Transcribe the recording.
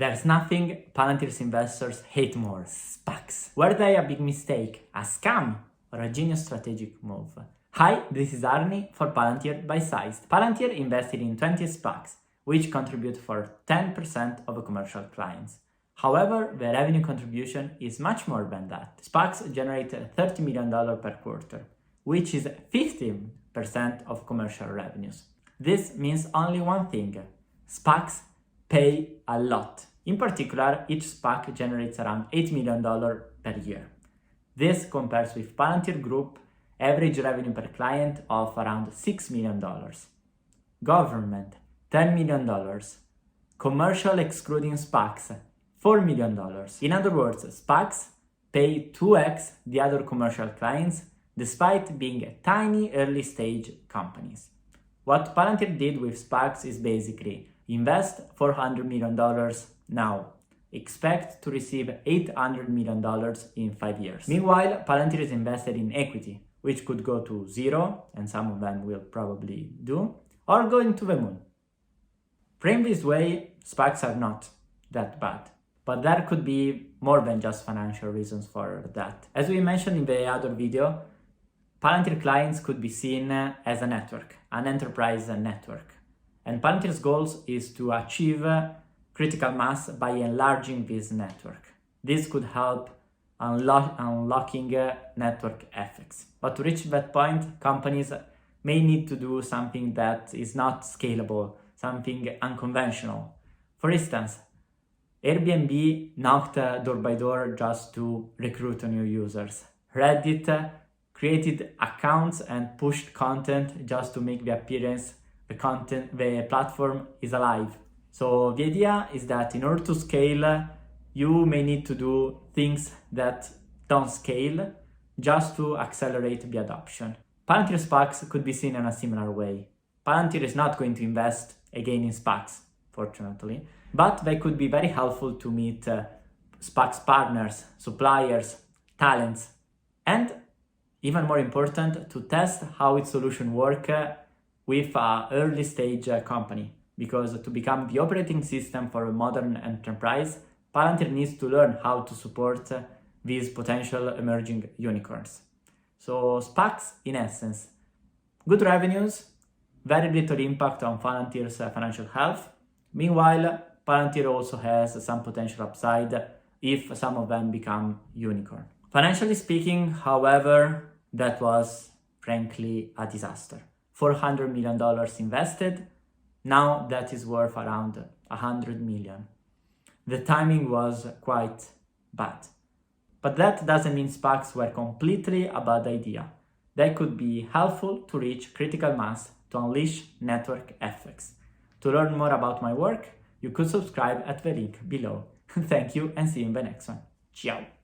There's nothing Palantir's investors hate more, SPACs. Were they a big mistake, a scam, or a genius strategic move? Hi, this is Arny for Palantir by Sized. Palantir invested in 20 SPACs, which contribute for 10% of commercial clients. However, the revenue contribution is much more than that. SPACs generate $30 million per quarter, which is 15% of commercial revenues. This means only one thing: SPACs pay a lot. In particular, each SPAC generates around $8 million per year. This compares with Palantir Group average revenue per client of around $6 million. Government, $10 million. Commercial excluding SPACs, $4 million. In other words, SPACs pay 2x the other commercial clients despite being tiny early stage companies. What Palantir did with SPACs is basically invest $400 million now. Expect to receive $800 million in 5 years. Meanwhile, Palantir is invested in equity, which could go to zero, and some of them will probably do, or go into the moon. Framed this way, SPACs are not that bad. But there could be more than just financial reasons for that. As we mentioned in the other video, Palantir clients could be seen as a network, an enterprise network. And Palantir's goals is to achieve critical mass by enlarging this network. This could help unlocking network effects. But to reach that point, companies may need to do something that is not scalable, something unconventional. For instance, Airbnb knocked door by door just to recruit new users. Reddit created accounts and pushed content just to make the appearance the platform is alive. So the idea is that in order to scale, you may need to do things that don't scale just to accelerate the adoption. Palantir SPACs could be seen in a similar way. Palantir is not going to invest again in SPACs, fortunately, but they could be very helpful to meet SPACs partners, suppliers, talents, and even more important, to test how its solution work with an early stage company. Because to become the operating system for a modern enterprise, Palantir needs to learn how to support these potential emerging unicorns. So SPACs, in essence, good revenues, very little impact on Palantir's financial health. Meanwhile, Palantir also has some potential upside if some of them become unicorn. Financially speaking, however, that was frankly a disaster. $400 million invested, now that is worth around $100 million. The timing was quite bad. But that doesn't mean SPACs were completely a bad idea. They could be helpful to reach critical mass to unleash network effects. To learn more about my work, you could subscribe at the link below. Thank you and see you in the next one. Ciao!